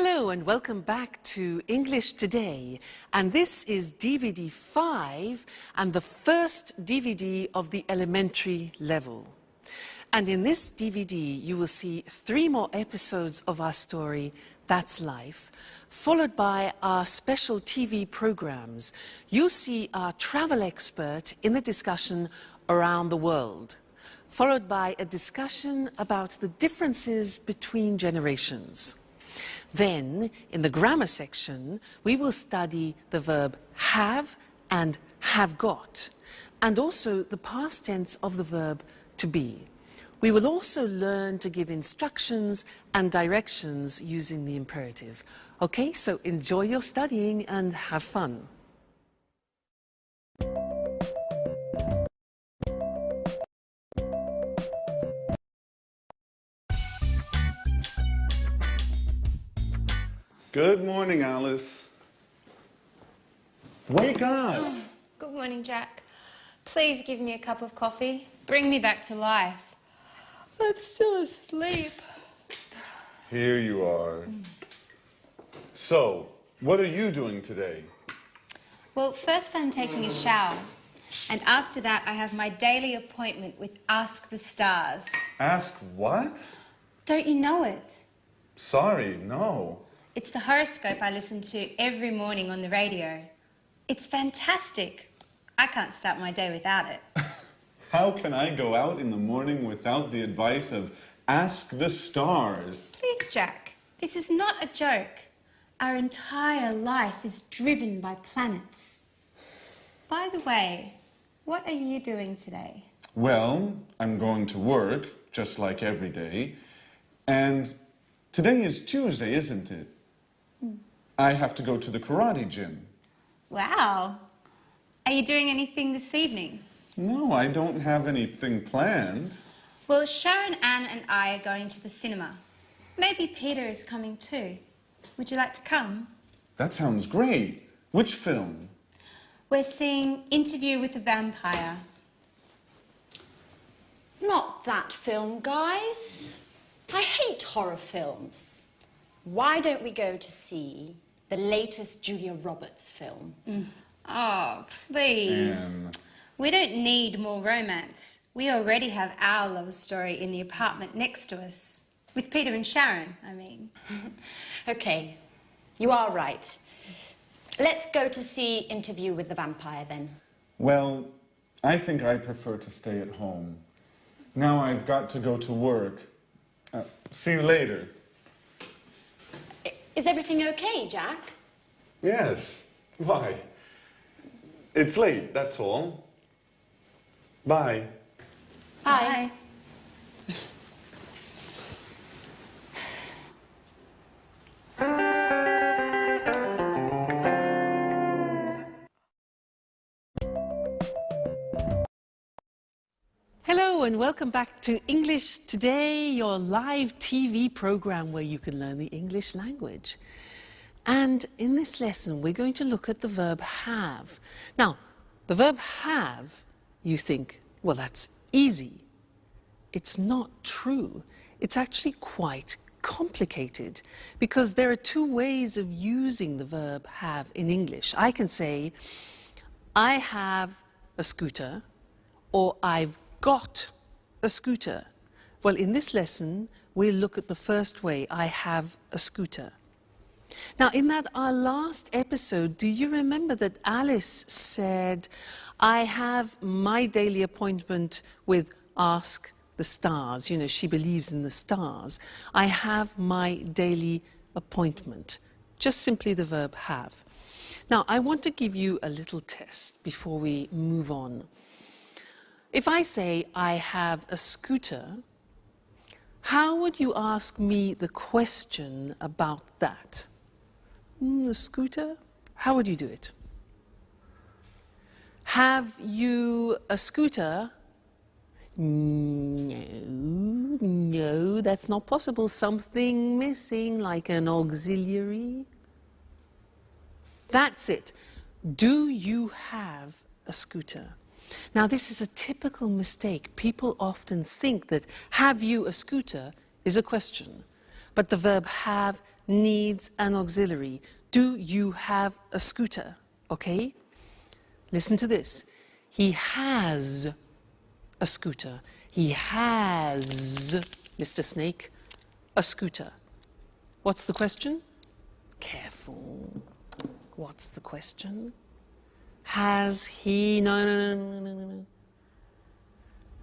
Hello and welcome back to English Today, and this is DVD 5 and the first DVD of the elementary level. And in this DVD you will see 3 more episodes of our story, That's Life, followed by our special TV programs. You'll see our travel expert in the discussion Around the World, followed by a discussion about the differences between generations. Then, in the grammar section, we will study the verb have and have got, and also the past tense of the verb to be. We will also learn to give instructions and directions using the imperative. Okay, so enjoy your studying and have fun. Good morning, Alice. Wake up! Oh, good morning, Jack. Please give me a cup of coffee. Bring me back to life. I'm still asleep. Here you are. So, what are you doing today? Well, first I'm taking a shower. And after that, I have my daily appointment with Ask the Stars. Ask what? Don't you know it? Sorry, no. It's the horoscope I listen to every morning on the radio. It's fantastic. I can't start my day without it. How can I go out in the morning without the advice of Ask the Stars? Please, Jack, this is not a joke. Our entire life is driven by planets. By the way, what are you doing today? Well, I'm going to work, just like every day. And today is Tuesday, isn't it? I have to go to the karate gym. Wow. Are you doing anything this evening? No, I don't have anything planned. Well, Sharon, Anne and I are going to the cinema. Maybe Peter is coming too. Would you like to come? That sounds great. Which film? We're seeing Interview with the Vampire. Not that film, guys. I hate horror films. Why don't we go to see the latest Julia Roberts film? Oh, please. We don't need more romance. We already have our love story in the apartment next to us. With Peter and Sharon, I mean. Okay, you are right. Let's go to see Interview with the Vampire then. Well, I think I prefer to stay at home. Now I've got to go to work. See you later. Is everything okay, Jack? Yes. Why? It's late, that's all. Bye. Bye. Hello and welcome back to English Today, your live TV program where you can learn the English language. And in this lesson, we're going to look at the verb have. Now, the verb have, you think, well, that's easy. It's not true. It's actually quite complicated because there are 2 ways of using the verb have in English. I can say, I have a scooter, or I've got a scooter. Well, in this lesson, we'll look at the first way, I have a scooter. Now, in our last episode, do you remember that Alice said, I have my daily appointment with Ask the Stars. You know, she believes in the stars. I have my daily appointment. Just simply the verb have. Now, I want to give you a little test before we move on. If I say, I have a scooter, how would you ask me the question about that? The scooter? How would you do it? Have you a scooter? No, that's not possible. Something missing, like an auxiliary. That's it. Do you have a scooter? Now, this is a typical mistake. People often think that have you a scooter is a question. but the verb have needs an auxiliary. Do you have a scooter? Okay? Listen to this. He has a scooter. He has, Mr. Snake, a scooter. What's the question? Careful. What's the question? Has he... No.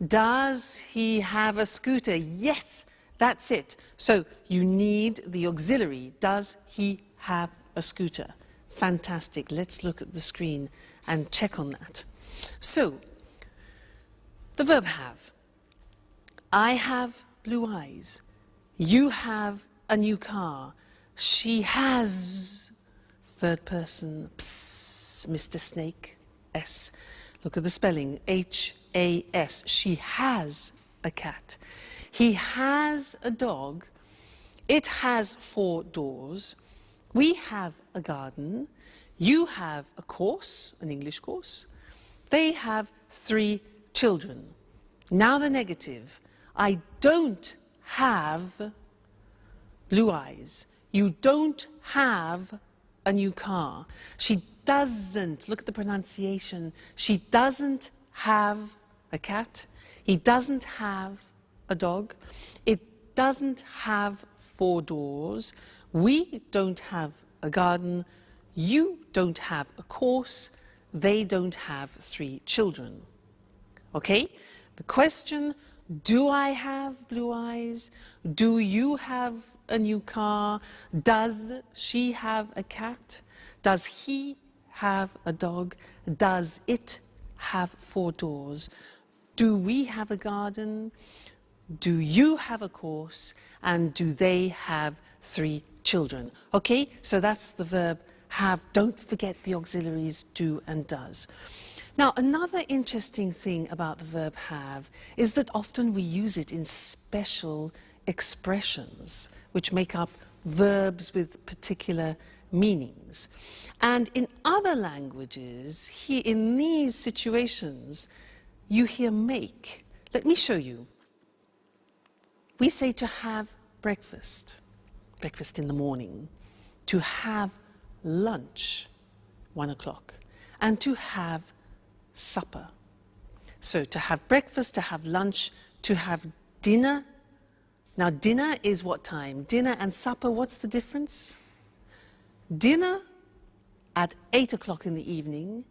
Does he have a scooter? Yes, that's it. So you need the auxiliary. Does he have a scooter? Fantastic. Let's look at the screen and check on that. So, the verb have. I have blue eyes. You have a new car. She has, third person, psst, Mr. Snake, S. Look at the spelling, H-A-S. She has a cat. He has a dog. It has 4 doors. We have a garden. You have a course, an English course. They have 3 children. Now the negative. I don't have blue eyes. You don't have a new car. She doesn't, look at the pronunciation, she doesn't have a cat. He doesn't have a dog. It doesn't have 4 doors. We don't have a garden. You don't have a course. They don't have 3 children. Okay? The question, do I have blue eyes? Do you have a new car? Does she have a cat? Does he have a dog? Does it have 4 doors? Do we have a garden? Do you have a course? And do they have 3 children? Okay, so that's the verb have. Don't forget the auxiliaries do and does. Now, another interesting thing about the verb have is that often we use it in special expressions which make up verbs with particular meanings. And in other languages, in these situations, you hear make. Let me show you. We say to have breakfast, breakfast in the morning, to have lunch, 1 o'clock, and to have supper. So to have breakfast, to have lunch, to have dinner. Now dinner is what time? Dinner and supper, what's the difference? Dinner at 8 o'clock in the evening.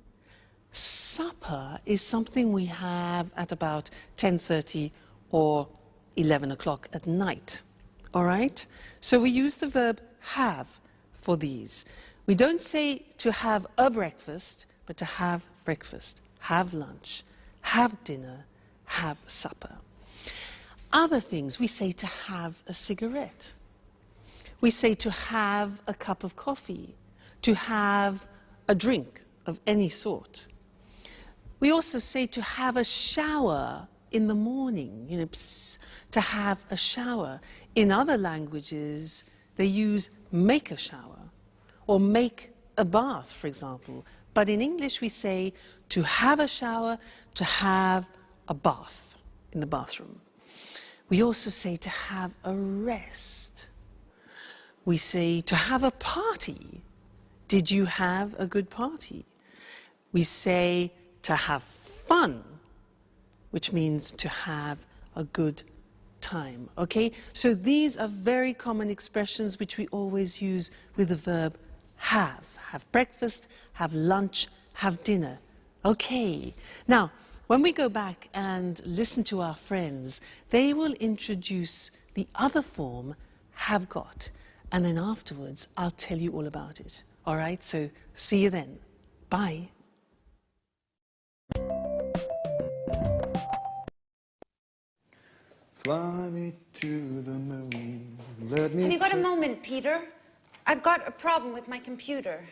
Supper is something we have at about 10:30 or 11 o'clock at night. All right? So we use the verb have for these. We don't say to have a breakfast, but to have breakfast, have lunch, have dinner, have supper. Other things, we say to have a cigarette. We say to have a cup of coffee, to have a drink of any sort. We also say to have a shower in the morning, you know, to have a shower. In other languages, they use make a shower or make a bath, for example. But in English, we say to have a shower, to have a bath in the bathroom. We also say to have a rest. We say to have a party. Did you have a good party? We say to have fun, which means to have a good time, okay? So these are very common expressions which we always use with the verb have. Have breakfast, have lunch, have dinner. Okay. Now, when we go back and listen to our friends, they will introduce the other form, have got, and then afterwards I'll tell you all about it. All right? So see you then. Bye. Fly me to the moon, let me... Have you got a moment, Peter? I've got a problem with my computer.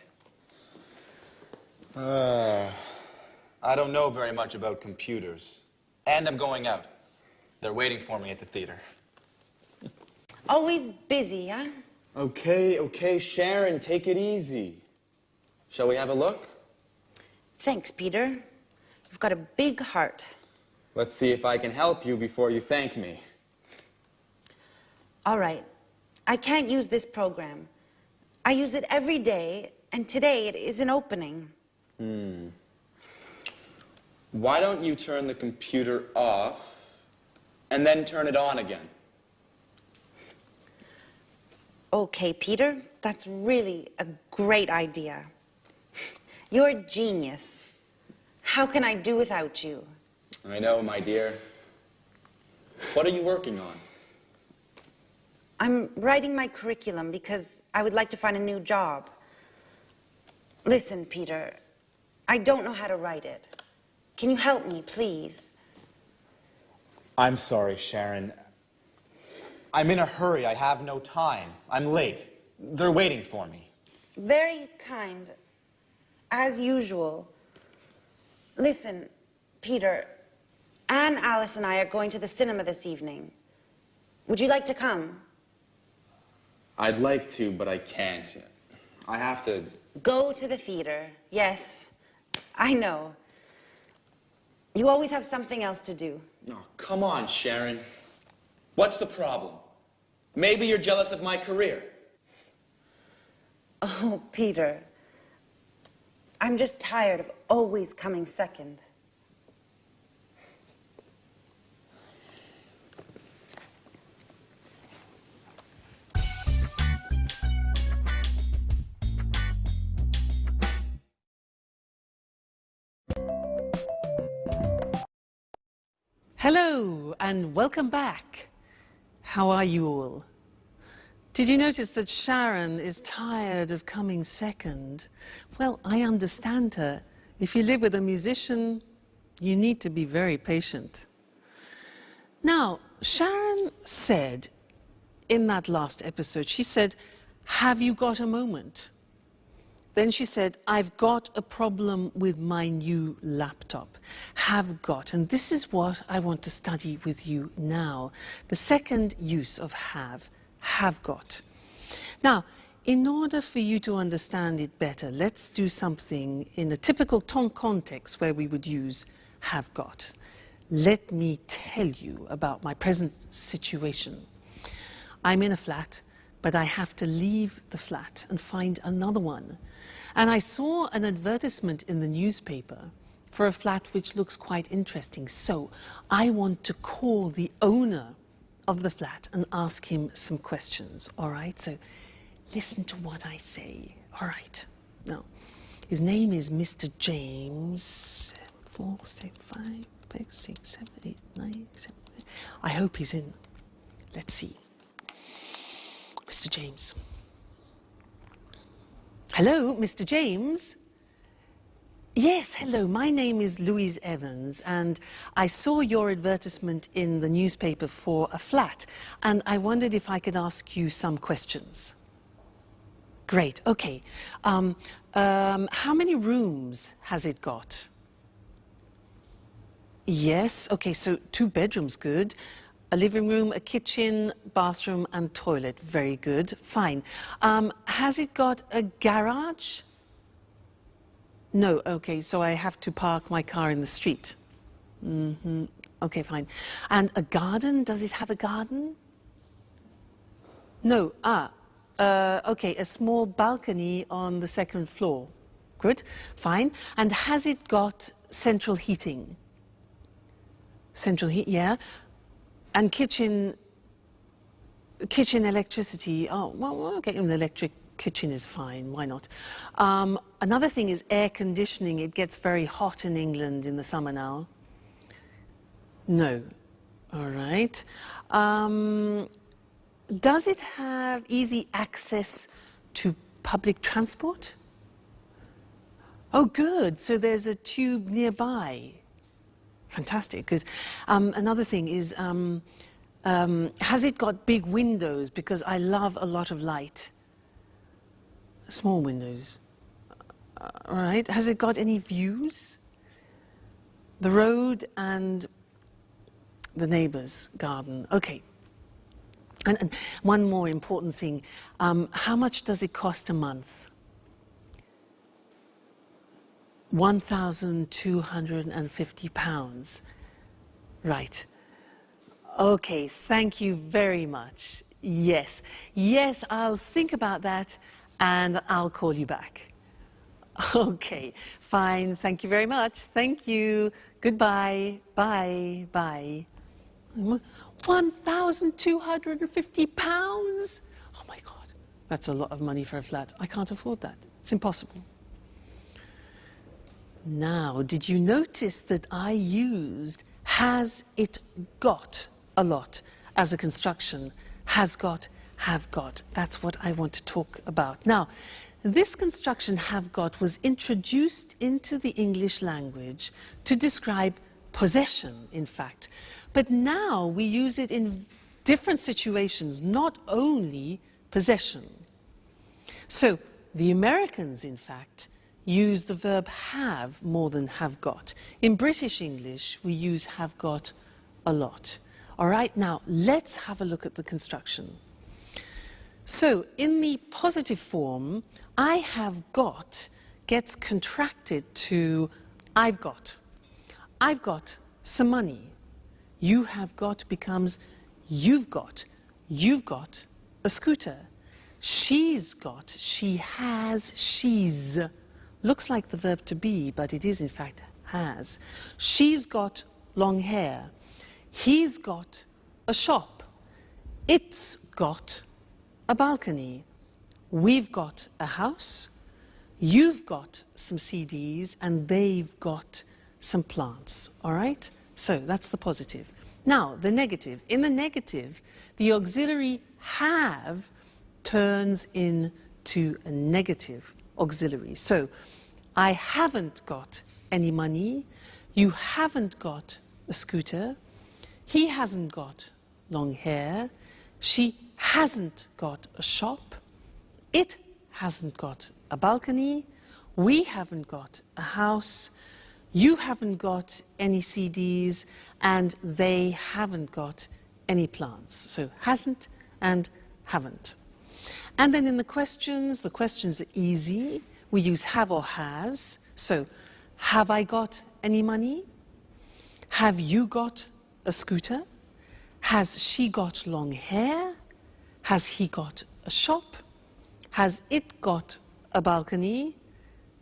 I don't know very much about computers. And I'm going out. They're waiting for me at the theater. Always busy, huh? Okay, Sharon, take it easy. Shall we have a look? Thanks, Peter. You've got a big heart. Let's see if I can help you before you thank me. All right. I can't use this program. I use it every day, and today it isn't opening. Why don't you turn the computer off and then turn it on again? Okay, Peter, that's really a great idea. You're a genius. How can I do without you? I know, my dear. What are you working on? I'm writing my curriculum because I would like to find a new job. Listen, Peter, I don't know how to write it. Can you help me, please? I'm sorry, Sharon. I'm in a hurry. I have no time. I'm late. They're waiting for me. Very kind, as usual. Listen, Peter, Anne, Alice, and I are going to the cinema this evening. Would you like to come? I'd like to, but I can't. I have to... Go to the theater. Yes, I know. You always have something else to do. Oh, come on, Sharon. What's the problem? Maybe you're jealous of my career. Oh, Peter, I'm just tired of always coming second. Hello and welcome back. How are you all? Did you notice that Sharon is tired of coming second? Well, I understand her. If you live with a musician, you need to be very patient. Now, Sharon said in that last episode, she said, "Have you got a moment?" Then she said, "I've got a problem with my new laptop." Have got. And this is what I want to study with you now. The second use of have got. Now, in order for you to understand it better, let's do something in a typical context where we would use have got. Let me tell you about my present situation. I'm in a flat, but I have to leave the flat and find another one. And I saw an advertisement in the newspaper for a flat which looks quite interesting. So I want to call the owner of the flat and ask him some questions, all right? So listen to what I say, all right? Now, his name is Mr. James. 4, 6, 5, 6, 7, 8, 9, 7. I hope he's in. Let's see. Mr. James. Hello, Mr. James. Yes, hello. My name is Louise Evans, and I saw your advertisement in the newspaper for a flat, and I wondered if I could ask you some questions. Great, okay. How many rooms has it got? Yes, okay, so 2 bedrooms, good. A living room, a kitchen, bathroom, and toilet. Very good, fine. Has it got a garage? No, okay, so I have to park my car in the street. Okay, fine. And a garden, does it have a garden? No, okay, a small balcony on the 2nd floor. Good, fine. And has it got central heating? Central heat, yeah. And kitchen electricity, oh, well, okay, an electric kitchen is fine, why not? Another thing is air conditioning. It gets very hot in England in the summer now. No, all right. Does it have easy access to public transport? Oh, good, so there's a tube nearby. Fantastic, good. Another thing is, has it got big windows? Because I love a lot of light. Small windows. All right. Has it got any views? The road and the neighbour's garden. Okay. And one more important thing. How much does it cost a month? £1,250. Right. Okay, thank you very much. Yes. Yes, I'll think about that and I'll call you back. Okay, fine. Thank you very much. Thank you. Goodbye. Bye. Bye. £1,250? Oh my God, that's a lot of money for a flat. I can't afford that. It's impossible. Now, did you notice that I used has it got a lot as a construction? Has got, have got. That's what I want to talk about. Now, this construction have got was introduced into the English language to describe possession, in fact. But now we use it in different situations, not only possession. So the Americans, in fact, use the verb have more than have got. In British English, we use have got a lot. All right, now let's have a look at the construction. So in the positive form, I have got gets contracted to I've got. I've got some money. You have got becomes you've got. You've got a scooter. She's got, she has, she's. Looks like the verb to be, but it is in fact has. She's got long hair. He's got a shop. It's got a balcony. We've got a house. You've got some CDs and they've got some plants, all right? So that's the positive. Now, the negative. In the negative, the auxiliary have turns into a negative auxiliary. So, I haven't got any money. You haven't got a scooter. He hasn't got long hair. She hasn't got a shop. It hasn't got a balcony. We haven't got a house. You haven't got any CDs, and they haven't got any plants. So hasn't and haven't. And then in the questions are easy. We use have or has. So, have I got any money? Have you got a scooter? Has she got long hair? Has he got a shop? Has it got a balcony?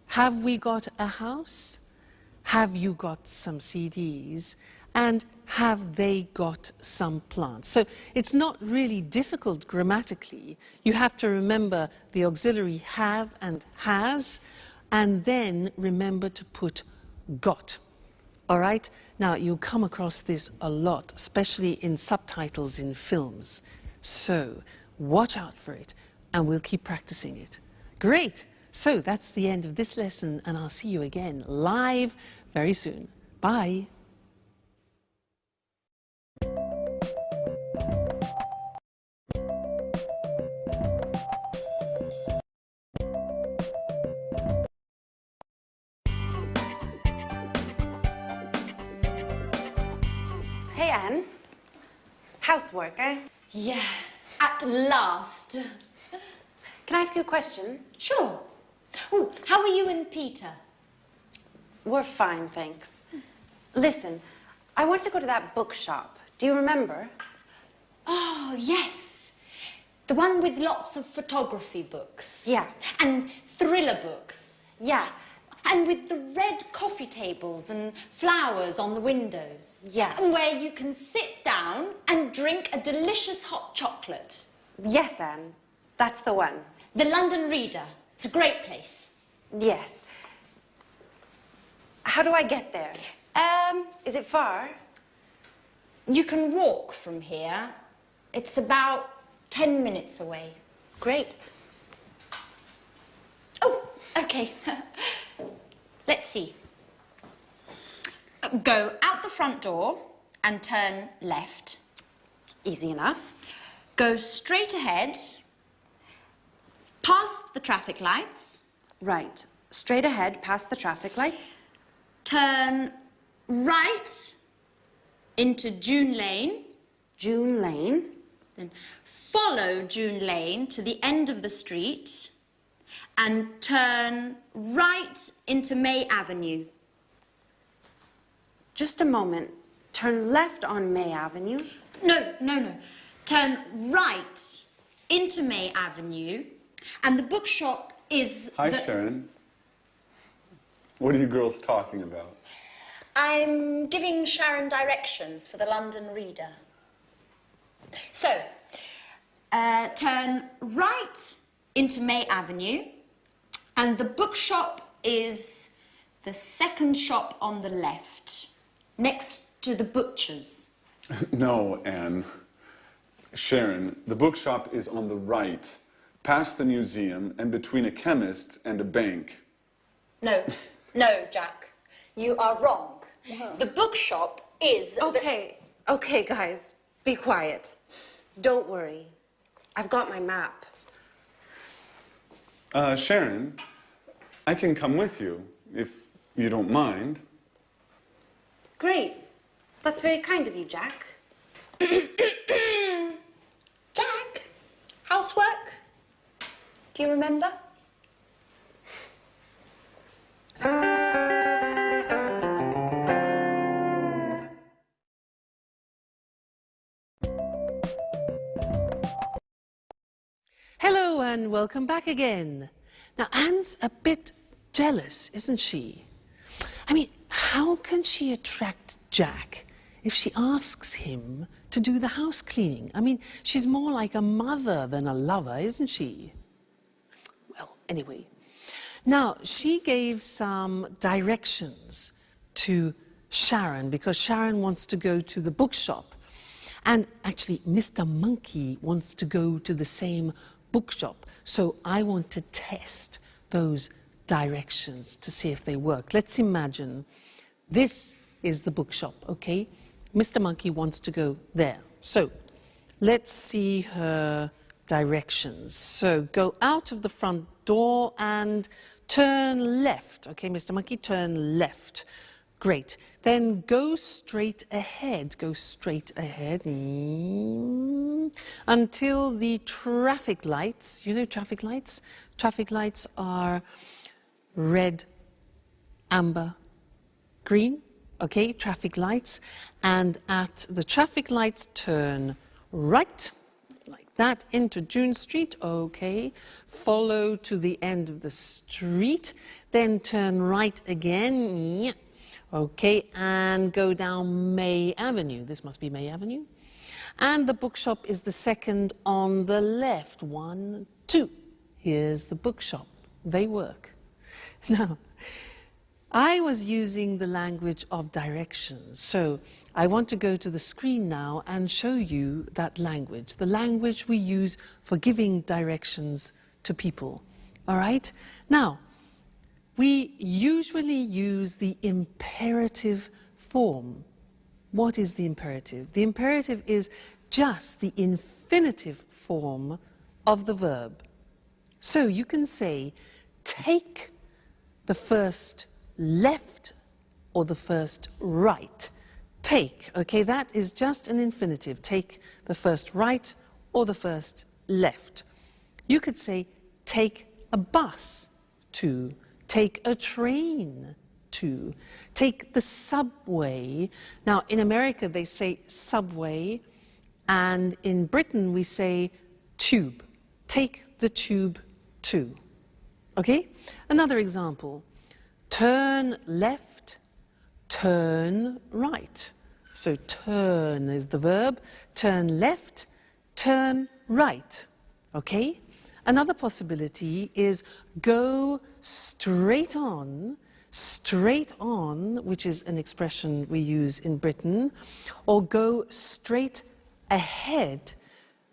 Have we got a house? Have you got some CDs? And have they got some plants? So it's not really difficult grammatically. You have to remember the auxiliary have and has, and then remember to put got. All right? Now, you'll come across this a lot, especially in subtitles in films. So watch out for it, and we'll keep practicing it. Great! So that's the end of this lesson, and I'll see you again live very soon. Bye. Hey, Anne. Housework, eh? Yeah, at last. Can I ask you a question? Sure. Oh, how are you and Peter? We're fine, thanks. Listen, I want to go to that bookshop. Do you remember? Oh, yes. The one with lots of photography books. Yeah. And thriller books. Yeah. And with the red coffee tables and flowers on the windows. Yeah. And where you can sit down and drink a delicious hot chocolate. Yes, Anne. That's the one. The London Reader. It's a great place. Yes. How do I get there? Is it far? You can walk from here. It's about 10 minutes away. Great. Oh, okay. Let's see. Go out the front door and turn left. Easy enough. Go straight ahead, past the traffic lights. Right. Straight ahead, past the traffic lights. Turn right into June Lane. June Lane. Then follow June Lane to the end of the street and turn right into May Avenue. Just a moment. Turn left on May Avenue. No. turn right into May Avenue, and the bookshop is Hi, Sharon. What are you girls talking about? I'm giving Sharon directions for the London Reader. So, turn right into May Avenue, and the bookshop is the second shop on the left, next to the butcher's. No, Anne. Sharon, the bookshop is on the right, past the museum and between a chemist and a bank. No, no, Jack. You are wrong. The bookshop is... Okay, guys, be quiet. Don't worry. I've got my map. Sharon, I can come with you, if you don't mind. Great. That's very kind of you, Jack. Jack, housework? Do you remember? Hello and welcome back again. Now, Anne's a bit jealous, isn't she? I mean, how can she attract Jack if she asks him to do the house cleaning? I mean, she's more like a mother than a lover, isn't she? Well, anyway. Now, she gave some directions to Sharon because Sharon wants to go to the bookshop. And actually, Mr. Monkey wants to go to the same bookshop. So I want to test those directions to see if they work. Let's imagine this is the bookshop, okay? Mr. Monkey wants to go there. So let's see her directions. So go out of the front door and turn left. Okay, Mr. Monkey, turn left. Great. Then go straight ahead. Go straight ahead until the traffic lights, you know traffic lights? Traffic lights are red, amber, green. Okay, traffic lights. And at the traffic lights, turn right, like that, into June Street. Okay. Follow to the end of the street. Then turn right again. Okay, and go down May Avenue. This must be May Avenue. And the bookshop is the second on the left. 1, 2. Here's the bookshop. They work. Now, I was using the language of directions. So I want to go to the screen now and show you that language, the language we use for giving directions to people. All right? Now, we usually use the imperative form. What is the imperative? The imperative is just the infinitive form of the verb. So you can say, take the first left or the first right. Take, okay, that is just an infinitive. Take the first right or the first left. You could say, take a bus to. Take a train to. Take the subway. Now, in America, they say subway, and in Britain, we say tube. Take the tube to. Okay? Another example. Turn left, turn right. So turn is the verb. Turn left, turn right. Okay? Another possibility is go straight on, which is an expression we use in Britain, or go straight ahead,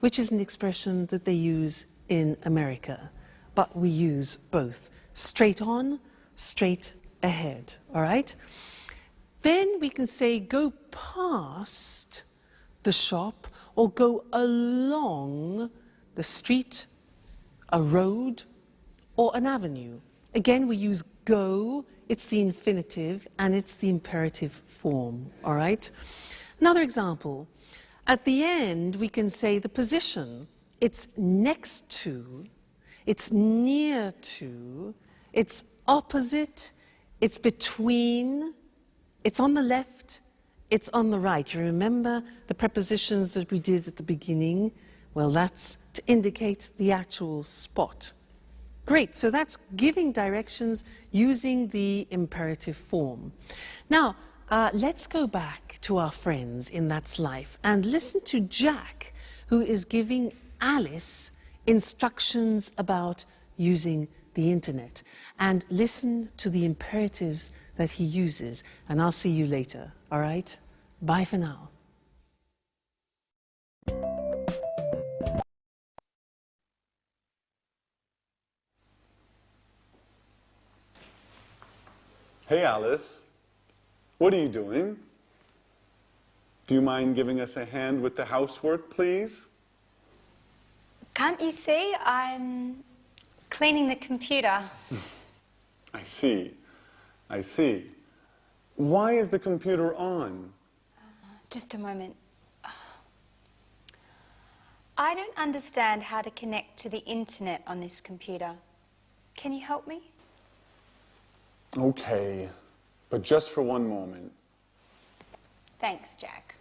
which is an expression that they use in America. But we use both. Straight on, straight ahead, all right? Then we can say go past the shop or go along the street, a road, or an avenue. Again, we use go, it's the infinitive, and it's the imperative form, all right? Another example, at the end, we can say the position. It's next to, it's near to, it's opposite, it's between, it's on the left, it's on the right. You remember the prepositions that we did at the beginning? Well, that's to indicate the actual spot. Great, so that's giving directions using the imperative form. Now, let's go back to our friends in That's Life and listen to Jack, who is giving Alice instructions about using the internet. And listen to the imperatives that he uses, and I'll see you later, all right? Bye for now. Hey, Alice. What are you doing? Do you mind giving us a hand with the housework, please? Can't you see? I'm cleaning the computer. I see. I see. Why is the computer on? Just a moment. I don't understand how to connect to the internet on this computer. Can you help me? Okay, but just for one moment. Thanks, Jack.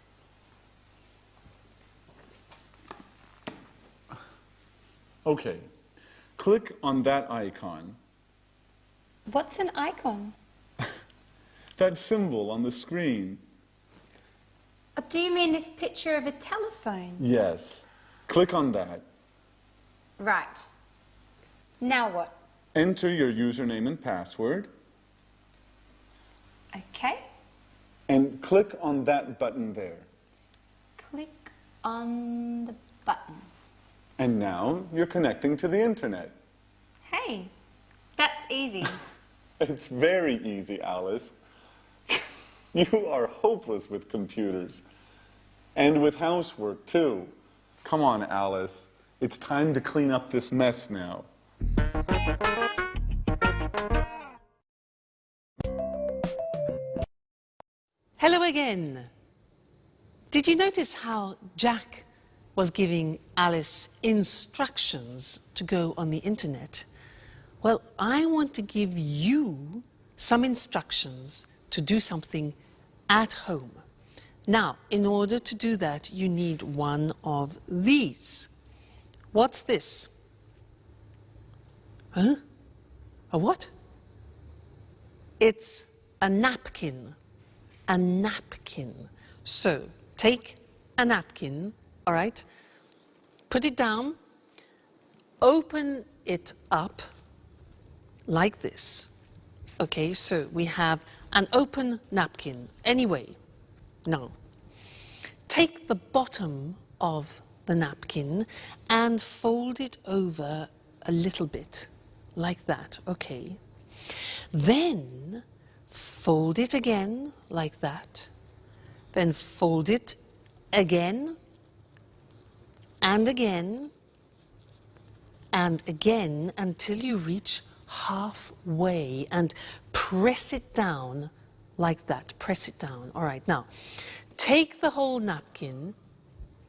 Okay, click on that icon. What's an icon? That symbol on the screen. Do you mean this picture of a telephone? Yes, click on that. Right. Now what? Enter your username and password. Okay. And click on that button there. Click on the button. And now you're connecting to the internet. Hey, that's easy. It's very easy, Alice. You are hopeless with computers. And with housework, too. Come on, Alice. It's time to clean up this mess now. Hello again. Did you notice how Jack was giving Alice instructions to go on the internet? Well, I want to give you some instructions to do something at home. Now, in order to do that, you need one of these. What's this? Huh? A what? It's a napkin. A napkin. So, take a napkin, all right? Put it down, open it up like this. Okay, so we have an open napkin. Anyway, now, take the bottom of the napkin and fold it over a little bit, like that, okay? Then, fold it again, like that. Then fold it again, and again, and again, until you reach halfway, and press it down like that. Press it down. All right, now, take the whole napkin,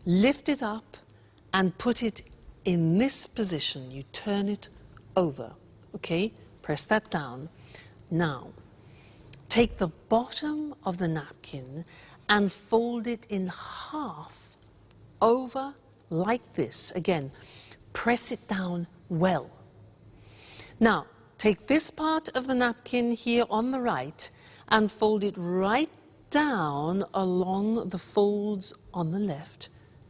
lift it up, and put it in this position. You turn it over, okay? Press that down. Now, take the bottom of the napkin and fold it in half over like this. Again, press it down well. Now, take this part of the napkin here on the right and fold it right down along the folds on the left.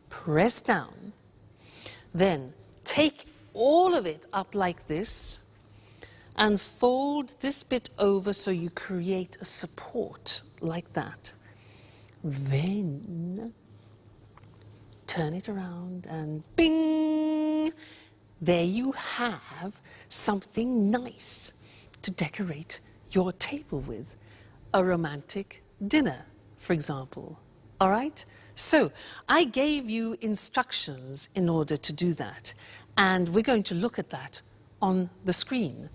Press down. Then take all of it up like this and fold this bit over so you create a support like that. Then turn it around and bing! There you have something nice to decorate your table with. A romantic dinner, for example. All right? So I gave you instructions in order to do that. And we're going to look at that on the screen,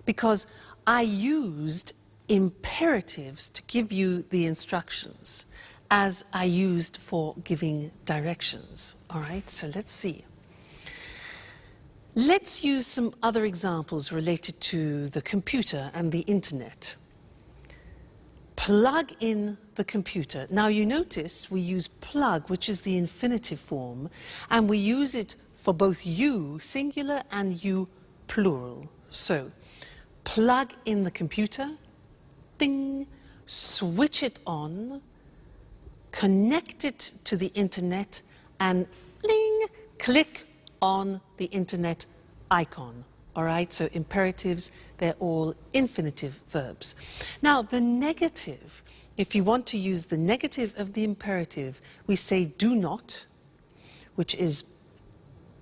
because I used imperatives to give you the instructions as I used for giving directions. All right, so let's see. Let's use some other examples related to the computer and the internet. Plug in the computer. Now you notice we use plug, which is the infinitive form, and we use it for both you, singular, and you, plural. So, plug in the computer, ding, switch it on, connect it to the internet, and bling, click on the internet icon. All right, so imperatives, they're all infinitive verbs. Now, the negative, if you want to use the negative of the imperative, we say do not, which is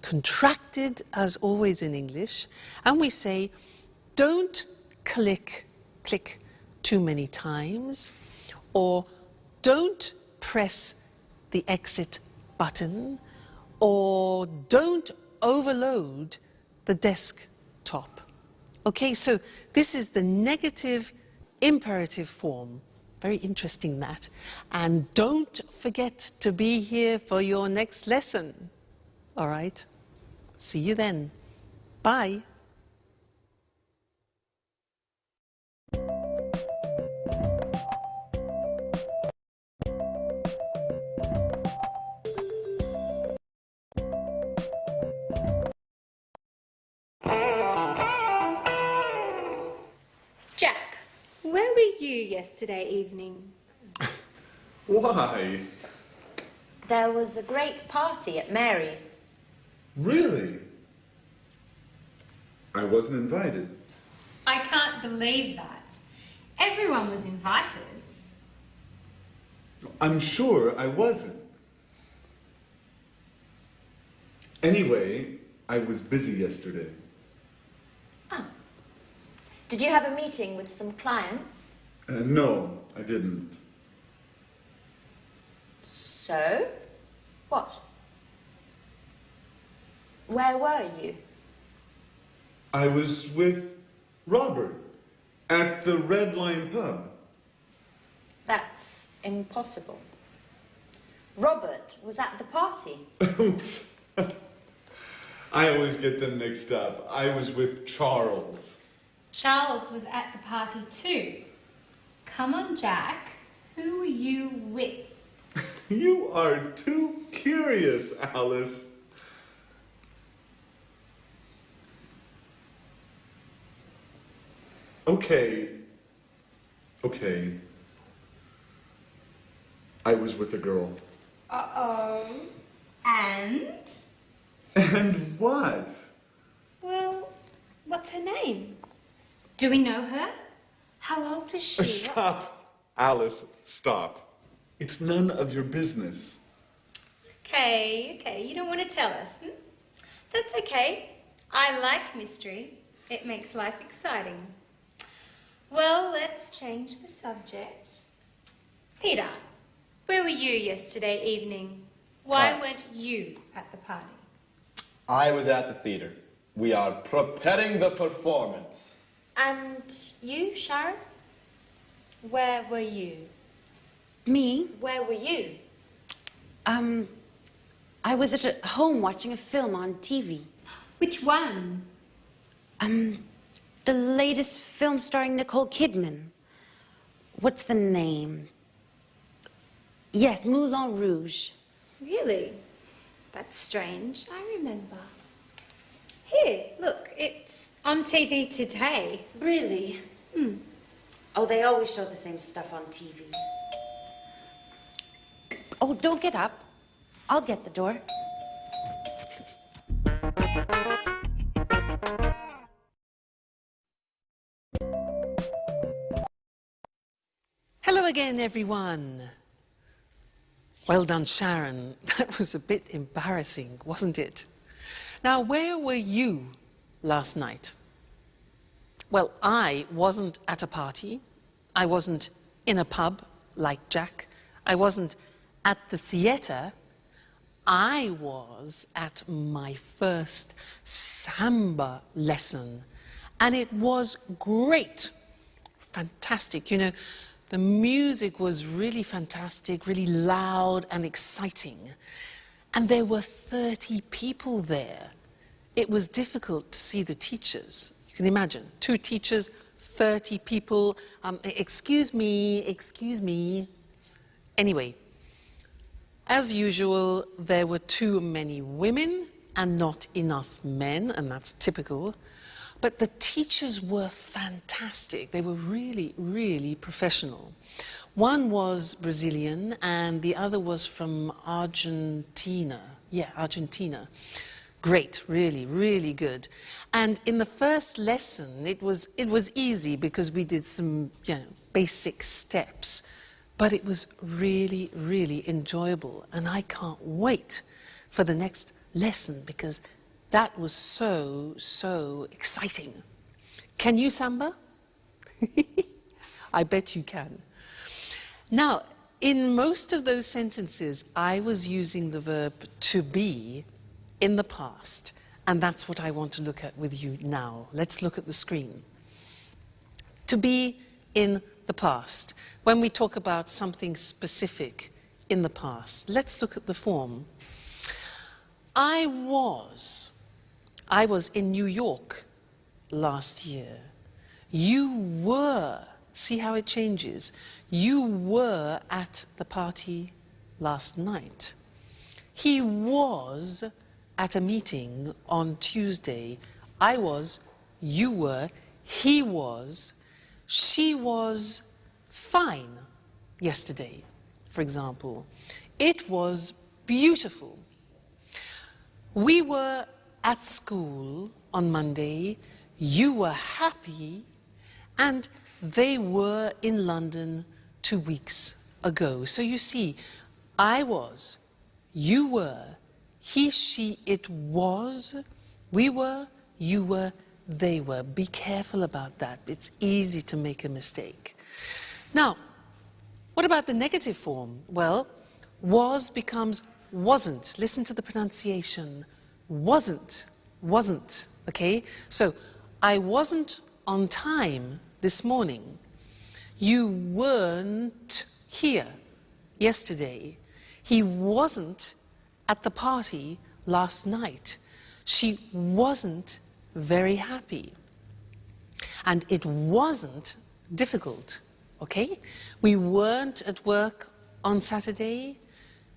contracted as always in English, and we say don't click too many times, or don't press the exit button, or don't overload the desktop. Okay, so this is the negative imperative form. Very interesting, that. And don't forget to be here for your next lesson. All right? See you then. Bye. Jack, where were you yesterday evening? Why? There was a great party at Mary's. Really? I wasn't invited. I can't believe that. Everyone was invited. I'm sure I wasn't. Anyway, I was busy yesterday. Did you have a meeting with some clients? No, I didn't. So? What? Where were you? I was with Robert at the Red Lion pub. That's impossible. Robert was at the party. Oops. I always get them mixed up. I was with Charles. Charles was at the party too. Come on, Jack. Who were you with? You are too curious, Alice. Okay. I was with a girl. Uh-oh. And? And what? Well, what's her name? Do we know her? How old is she? Stop, Alice, stop. It's none of your business. Okay, you don't want to tell us. That's okay. I like mystery. It makes life exciting. Well, let's change the subject. Peter, where were you yesterday evening? Why weren't you at the party? I was at the theater. We are preparing the performance. And you, Sharon? Where were you? Me? Where were you? I was at home watching a film on TV. Which one? The latest film starring Nicole Kidman. What's the name? Yes, Moulin Rouge. Really? That's strange. I remember. Here, look, it's on TV today. Really? Oh, they always show the same stuff on TV. Oh, don't get up. I'll get the door. Hello again, everyone. Well done, Sharon. That was a bit embarrassing, wasn't it? Now, where were you last night? Well, I wasn't at a party. I wasn't in a pub like Jack. I wasn't at the theatre. I was at my first samba lesson, and it was great. Fantastic. You know, the music was really fantastic, really loud and exciting. And there were 30 people there. It was difficult to see the teachers. You can imagine, 2 teachers, 30 people. Excuse me. Anyway, as usual, there were too many women and not enough men, and that's typical. But the teachers were fantastic. They were really, really professional. One was Brazilian and the other was from Argentina. Yeah, Argentina. Great, really, really good. And in the first lesson, it was easy because we did some, basic steps. But it was really, really enjoyable. And I can't wait for the next lesson because that was so, so exciting. Can you samba? I bet you can. Now, in most of those sentences, I was using the verb to be in the past, and that's what I want to look at with you now. Let's look at the screen. To be in the past. When we talk about something specific in the past, let's look at the form. I was in New York last year. You were, see how it changes? You were at the party last night. He was at a meeting on Tuesday. I was, you were, he was, she was fine yesterday, for example. It was beautiful. We were at school on Monday, you were happy, and they were in London 2 weeks ago. So you see, I was, you were, he, she, it was, we were, you were, they were. Be careful about that. It's easy to make a mistake. Now, what about the negative form? Well, was becomes wasn't. Listen to the pronunciation. Wasn't, okay? So, I wasn't on time this morning. You weren't here yesterday. He wasn't at the party last night. She wasn't very happy. And it wasn't difficult, okay? We weren't at work on Saturday.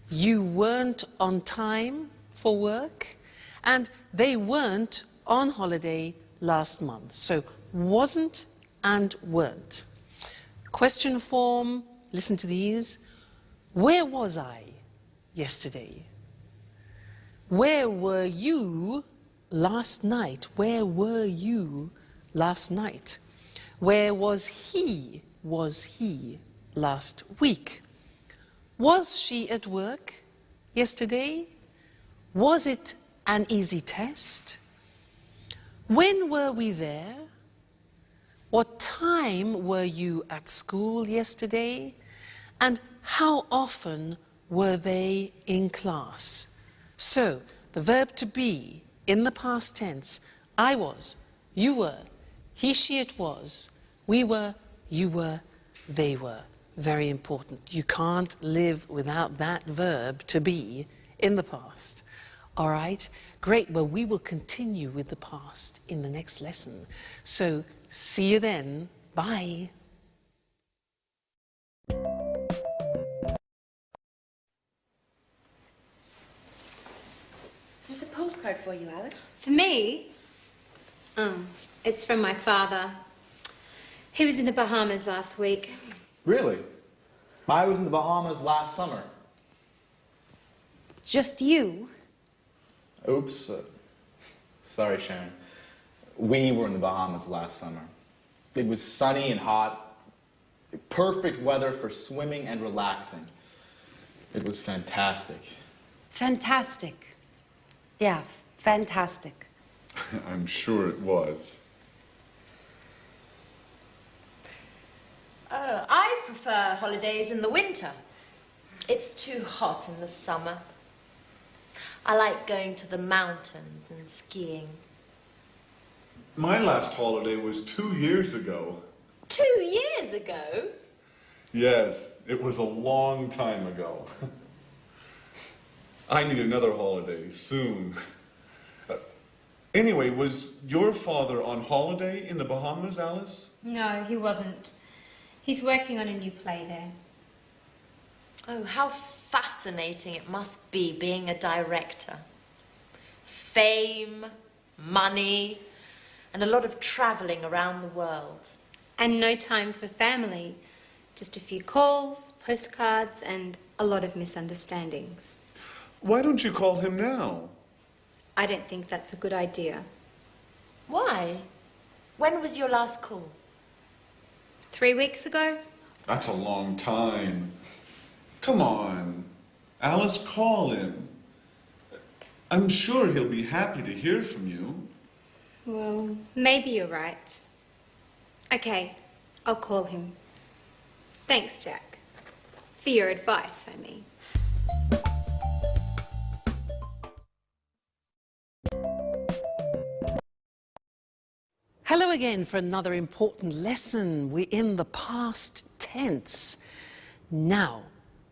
You weren't on time for work. And they weren't on holiday last month. So wasn't and weren't. Question form, listen to these. Where was I yesterday? Where were you last night? Where were you last night? Where was he last week? Was she at work yesterday? Was it an easy test? When were we there? What time were you at school yesterday? And how often were they in class? So, the verb to be in the past tense, I was, you were, he, she, it was, we were, you were, they were. Very important. You can't live without that verb to be in the past. All right? Great. Well, we will continue with the past in the next lesson. So, see you then. Bye. There's a postcard for you, Alice. For me? Oh, it's from my father. He was in the Bahamas last week. Really? I was in the Bahamas last summer. Just you? Oops. Sorry, Sharon. We were in the Bahamas last summer. It was sunny and hot. Perfect weather for swimming and relaxing. It was fantastic. Fantastic. Yeah, fantastic. I'm sure it was. I prefer holidays in the winter. It's too hot in the summer. I like going to the mountains and skiing. My last holiday was 2 years ago. 2 years ago? Yes, it was a long time ago. I need another holiday soon. Anyway, was your father on holiday in the Bahamas, Alice? No, he wasn't. He's working on a new play there. Oh, how fascinating it must be being a director. Fame, money, and a lot of travelling around the world. And no time for family. Just a few calls, postcards, and a lot of misunderstandings. Why don't you call him now? I don't think that's a good idea. Why? When was your last call? 3 weeks ago? That's a long time. Come on. Alice, call him. I'm sure he'll be happy to hear from you. Well, maybe you're right. Okay, I'll call him. Thanks, Jack. For your advice, I mean. Hello again for another important lesson. We're in the past tense. Now,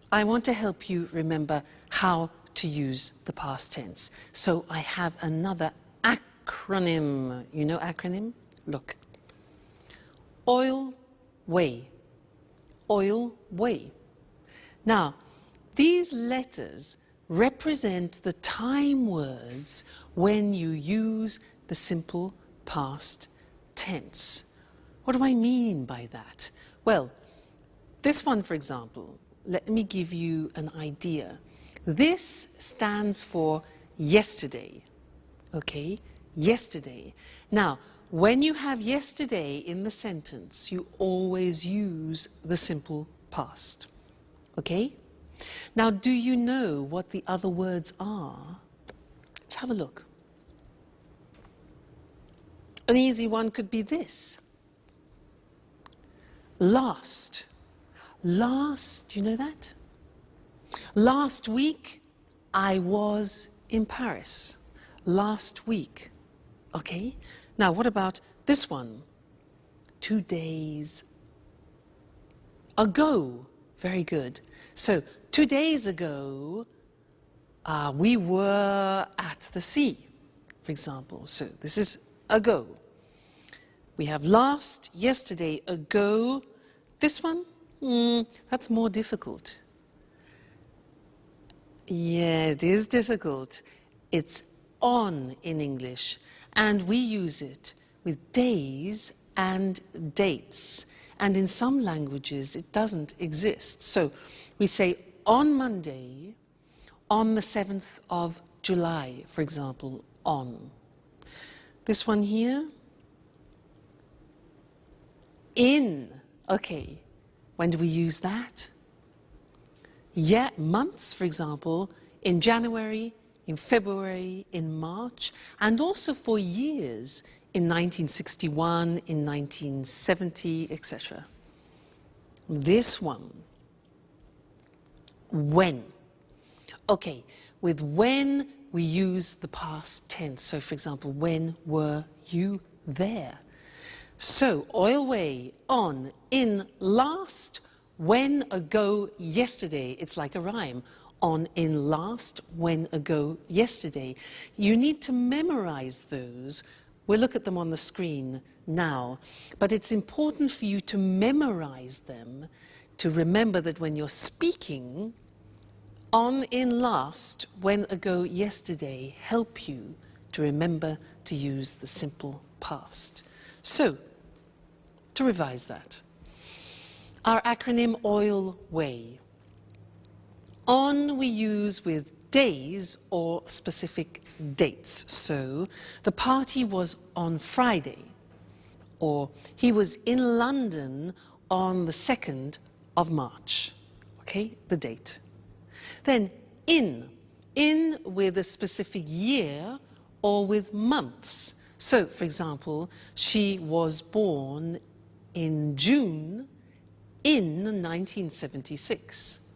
I want to help you remember how to use the past tense. So I have another acronym. You know acronym? Look. Oil, way. Oil, way. Now, these letters represent the time words when you use the simple past tense. What do I mean by that? Well, this one, for example, let me give you an idea. This stands for yesterday, okay? Yesterday. Now, when you have yesterday in the sentence, you always use the simple past, okay? Now, do you know what the other words are? Let's have a look. An easy one could be this. Last. Last, do you know that? Last week, I was in Paris. Last week. Okay? Now, what about this one? 2 days ago. Very good. So, 2 days ago, we were at the sea, for example. So, this is ago. We have last, yesterday, ago. This one? That's more difficult. Yeah, it is difficult. It's on in English, and we use it with days and dates. And in some languages, it doesn't exist. So we say on Monday, on the 7th of July, for example, on. This one here, in. Okay, when do we use that? Yeah, months, for example, in January, in February, in March, and also for years, in 1961, in 1970, etc. This one, when. Okay, with when we use the past tense. So, for example, when were you there? So, oil way, on, in, last, when, ago, yesterday. It's like a rhyme. On, in, last, when, ago, yesterday. You need to memorize those. We'll look at them on the screen now. But it's important for you to memorize them, to remember that when you're speaking, on, in, last, when, ago, yesterday help you to remember to use the simple past. So, to revise that, our acronym OIL WAY. On we use with days or specific dates. So, the party was on Friday, or he was in London on the 2nd of March. Okay, the date. Then in with a specific year or with months. So, for example, she was born in June in 1976.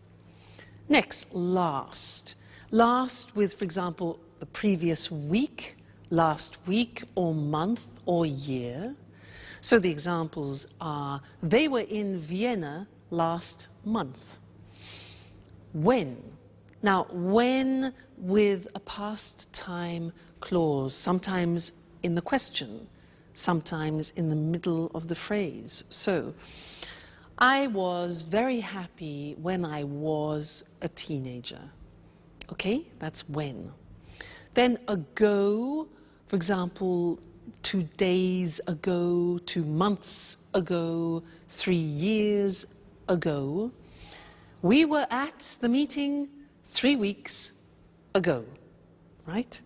Next, last. Last with, for example, the previous week, last week or month or year. So the examples are, they were in Vienna last month. When. Now, when with a past time clause, sometimes in the question, sometimes in the middle of the phrase. So, I was very happy when I was a teenager. Okay, that's when. Then ago, for example, 2 days ago, 2 months ago, 3 years ago. We were at the meeting 3 weeks ago, right?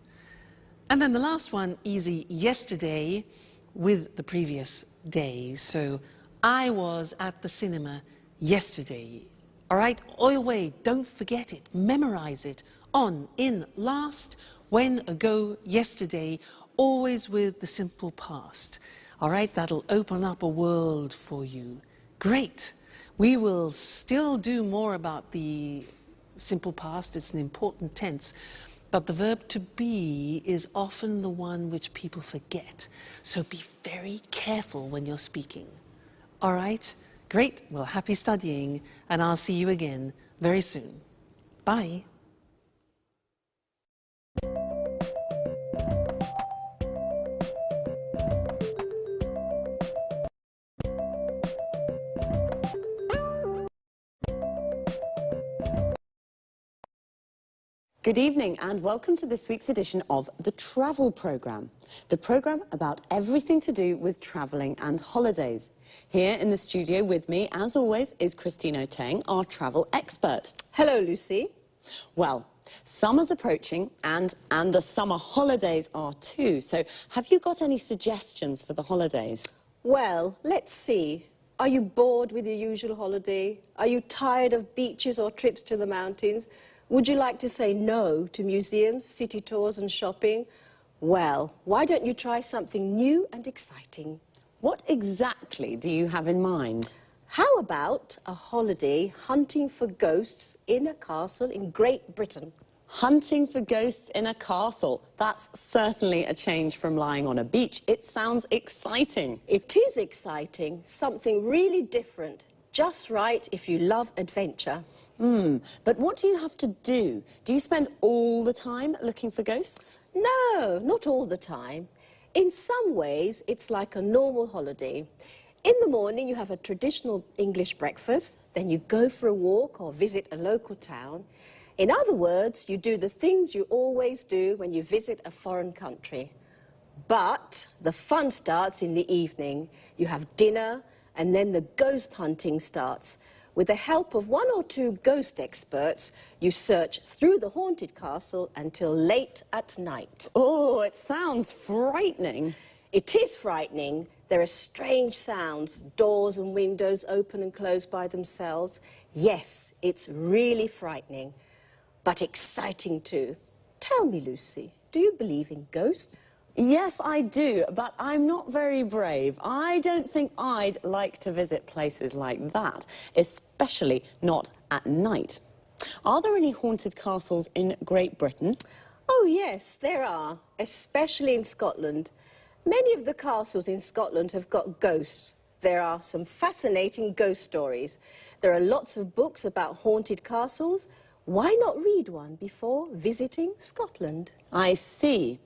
And then the last one, easy, yesterday, with the previous day. So I was at the cinema yesterday. All right, always, don't forget it, memorize it. On, in, last, when, ago, yesterday, always with the simple past. All right, that'll open up a world for you. Great. We will still do more about the simple past. It's an important tense. But the verb to be is often the one which people forget. So be very careful when you're speaking. All right? Great. Well, happy studying, and I'll see you again very soon. Bye. Good evening and welcome to this week's edition of The Travel Programme, the programme about everything to do with travelling and holidays. Here in the studio with me, as always, is Christine Oteng, our travel expert. Hello, Lucy. Well, summer's approaching and the summer holidays are too, so have you got any suggestions for the holidays? Well, let's see. Are you bored with your usual holiday? Are you tired of beaches or trips to the mountains? Would you like to say no to museums, city tours and shopping? Well, why don't you try something new and exciting? What exactly do you have in mind? How about a holiday hunting for ghosts in a castle in Great Britain? Hunting for ghosts in a castle. That's certainly a change from lying on a beach. It sounds exciting. It is exciting, something really different. Just right if you love adventure. But what do you have to do? Do you spend all the time looking for ghosts? No, not all the time. In some ways, it's like a normal holiday. In the morning, you have a traditional English breakfast, then you go for a walk or visit a local town. In other words, you do the things you always do when you visit a foreign country. But the fun starts in the evening. You have dinner, and then the ghost hunting starts. With the help of 1 or 2 ghost experts, you search through the haunted castle until late at night. Oh, it sounds frightening. It is frightening. There are strange sounds, doors and windows open and close by themselves. Yes, it's really frightening, but exciting too. Tell me, Lucy, do you believe in ghosts? Yes, I do, but I'm not very brave. I don't think I'd like to visit places like that, especially not at night. Are there any haunted castles in Great Britain? Oh, yes, there are, especially in Scotland. Many of the castles in Scotland have got ghosts. There are some fascinating ghost stories. There are lots of books about haunted castles. Why not read one before visiting Scotland? I see.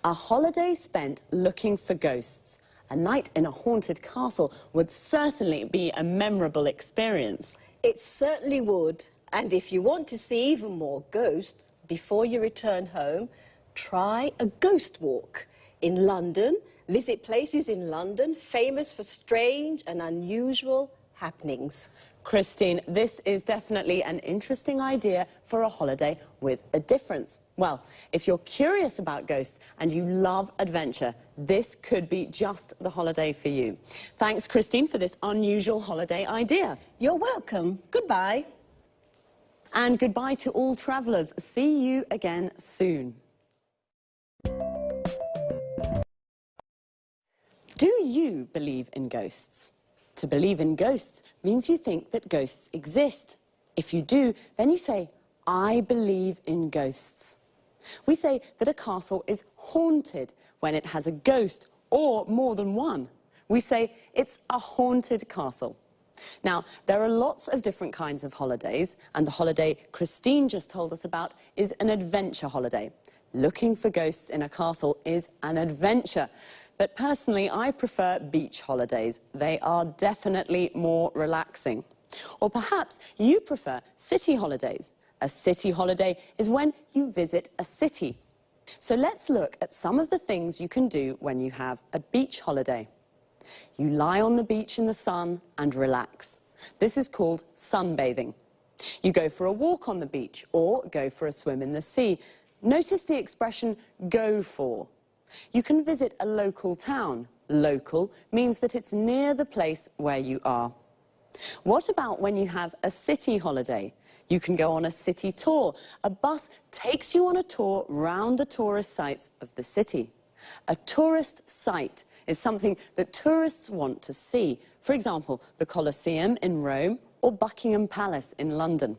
A holiday spent looking for ghosts. A night in a haunted castle would certainly be a memorable experience. It certainly would. And if you want to see even more ghosts, before you return home, try a ghost walk. In London, visit places in London famous for strange and unusual happenings. Christine, this is definitely an interesting idea for a holiday with a difference. Well, if you're curious about ghosts and you love adventure, this could be just the holiday for you. Thanks, Christine, for this unusual holiday idea. You're welcome. Goodbye. And goodbye to all travellers. See you again soon. Do you believe in ghosts? To believe in ghosts means you think that ghosts exist. If you do, then you say, I believe in ghosts. We say that a castle is haunted when it has a ghost or more than one. We say it's a haunted castle. Now, there are lots of different kinds of holidays, and the holiday Christine just told us about is an adventure holiday. Looking for ghosts in a castle is an adventure. but personally I prefer beach holidays. They are definitely more relaxing. Or perhaps you prefer city holidays. A city holiday is when you visit a city. So let's look at some of the things you can do when you have a beach holiday. You lie on the beach in the sun and relax. This is called sunbathing. You go for a walk on the beach or go for a swim in the sea. Notice the expression go for. You can visit a local town. Local means that it's near the place where you are. What about when you have a city holiday? You can go on a city tour. A bus takes you on a tour round the tourist sites of the city. A tourist site is something that tourists want to see. For example, the Colosseum in Rome or Buckingham Palace in London.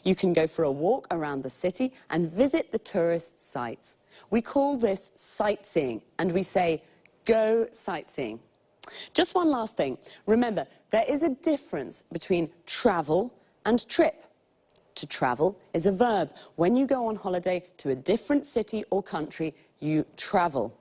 You can go for a walk around the city and visit the tourist sites. We call this sightseeing, and we say, go sightseeing. Just one last thing. Remember, there is a difference between travel and trip. To travel is a verb. When you go on holiday to a different city or country, you travel.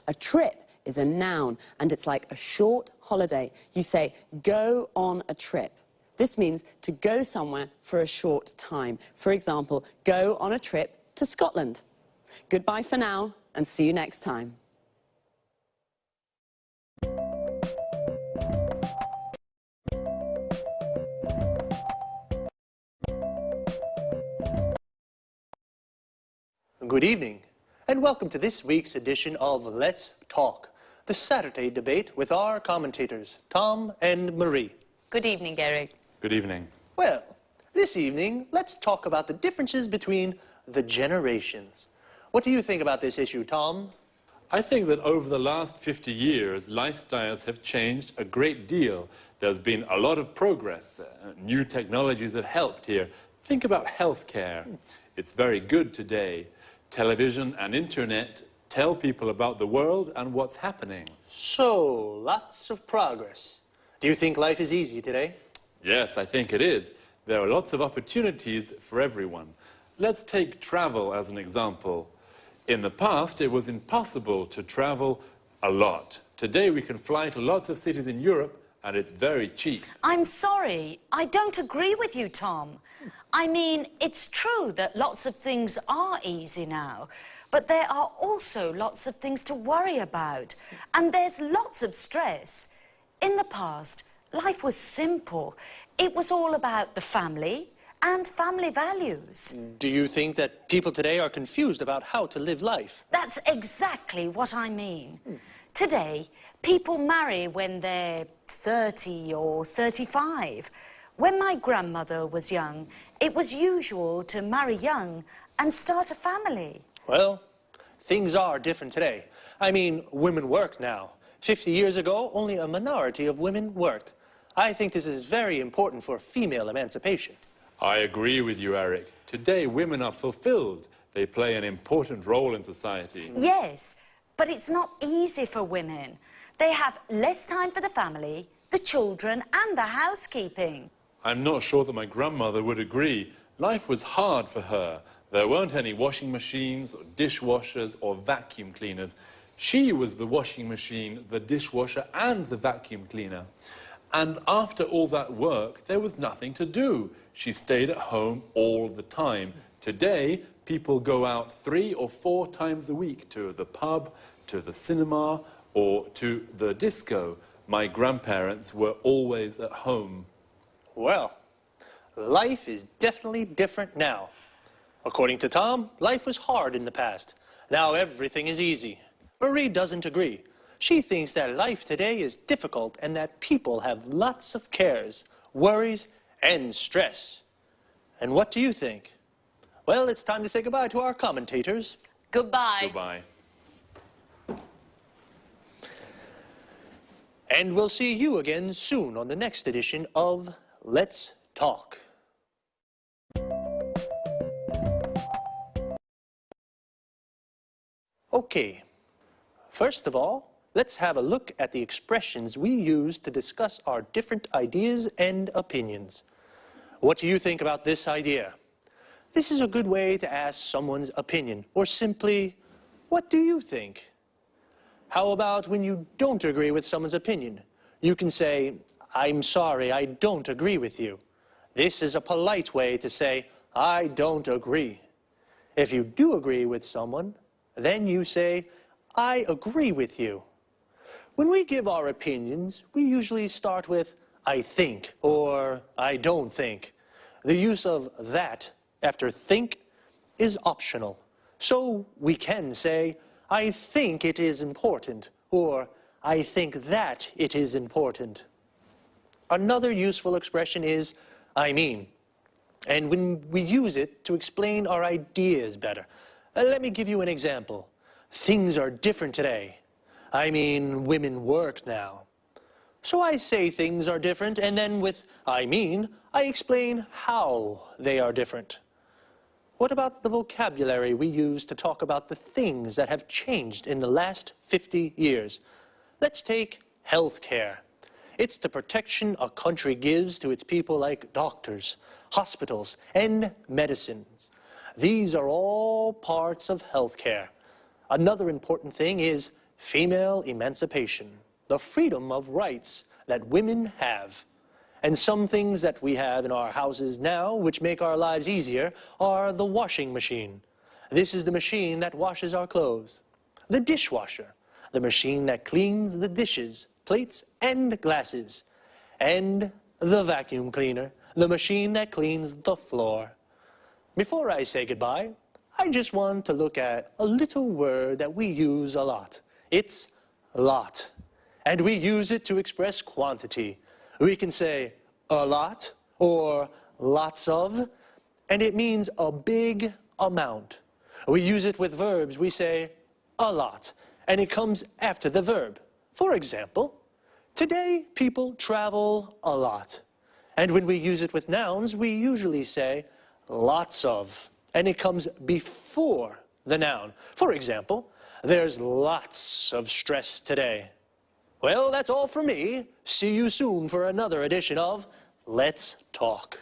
A trip is a noun, and it's like a short holiday. You say, go on a trip. This means to go somewhere for a short time. For example, go on a trip to Scotland. Goodbye for now, and see you next time. Good evening, and welcome to this week's edition of Let's Talk, the Saturday debate with our commentators, Tom and Marie. Good evening, Eric. Good evening. Well, this evening, let's talk about the differences between the generations. What do you think about this issue, Tom? I think that over the last 50 years, lifestyles have changed a great deal. There's been a lot of progress. New technologies have helped here. Think about healthcare. It's very good today. Television and internet tell people about the world and what's happening. So, lots of progress. Do you think life is easy today? Yes, I think it is. There are lots of opportunities for everyone. Let's take travel as an example. In the past, it was impossible to travel a lot. Today, we can fly to lots of cities in Europe, and it's very cheap. I'm sorry, I don't agree with you, Tom. I mean, it's true that lots of things are easy now, but there are also lots of things to worry about, and there's lots of stress. In the past, life was simple. It was all about the family and family values. Do you think that people today are confused about how to live life? That's exactly what I mean. Today, people marry when they're 30 or 35. When my grandmother was young, it was usual to marry young and start a family. Well, things are different today. I mean, women work now. 50 years ago, only a minority of women worked. I think this is very important for female emancipation. I agree with you, Eric. Today, women are fulfilled. They play an important role in society. Yes, but it's not easy for women. They have less time for the family, the children, and the housekeeping. I'm not sure that my grandmother would agree. Life was hard for her. There weren't any washing machines, or dishwashers, or vacuum cleaners. She was the washing machine, the dishwasher, and the vacuum cleaner. And after all that work, there was nothing to do. She stayed at home all the time. Today, people go out 3 or 4 times a week to the pub, to the cinema, or to the disco. My grandparents were always at home. Well, life is definitely different now. According to Tom, life was hard in the past. Now everything is easy. Marie doesn't agree. She thinks that life today is difficult and that people have lots of cares, worries, and stress. And what do you think? Well, it's time to say goodbye to our commentators. Goodbye. Goodbye. And we'll see you again soon on the next edition of Let's Talk. Okay, first of all, let's have a look at the expressions we use to discuss our different ideas and opinions. What do you think about this idea? This is a good way to ask someone's opinion, or simply, what do you think? How about when you don't agree with someone's opinion? You can say, I'm sorry, I don't agree with you. This is a polite way to say, I don't agree. If you do agree with someone, then you say, I agree with you. When we give our opinions, we usually start with, I think, or I don't think. The use of that after think is optional. So we can say, I think it is important, or I think that it is important. Another useful expression is, I mean. And when we use it to explain our ideas better. Let me give you an example. Things are different today. I mean, women work now. So I say things are different, and then with I mean, I explain how they are different. What about the vocabulary we use to talk about the things that have changed in the last 50 years? Let's take healthcare. It's the protection a country gives to its people like doctors, hospitals, and medicines. These are all parts of healthcare. Another important thing is female emancipation, the freedom of rights that women have. And some things that we have in our houses now, which make our lives easier, are the washing machine. This is the machine that washes our clothes. The dishwasher, the machine that cleans the dishes, plates, and glasses. And the vacuum cleaner, the machine that cleans the floor. Before I say goodbye, I just want to look at a little word that we use a lot. It's lot. And we use it to express quantity. We can say a lot or lots of, and it means a big amount. We use it with verbs. We say a lot, and it comes after the verb. For example, today people travel a lot. And when we use it with nouns, we usually say lots of, and it comes before the noun. For example, there's lots of stress today. Well, that's all for me. See you soon for another edition of Let's Talk.